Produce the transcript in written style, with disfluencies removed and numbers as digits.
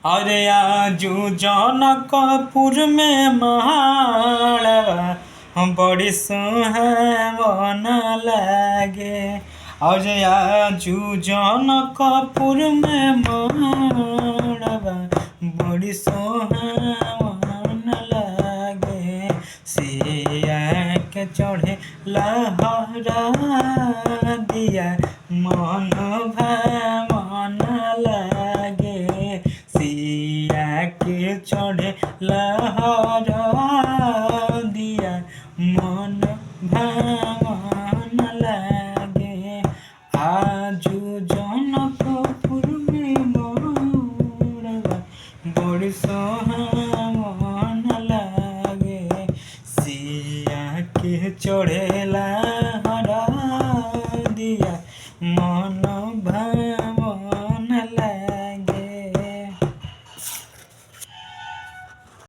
अरे आजू जनकपुर में महाड़वा हम बड़ी सुहावन लागे। अरे आजू जनकपुर में महाड़वा बड़ी सुहावन लागे। सिया के चढ़े लहरा दिया मन भावन लागे। सिया के चढ़े लहरा दिया मन भावन लागे। आजू जनकपुर में मोरवा बड़ी सोहा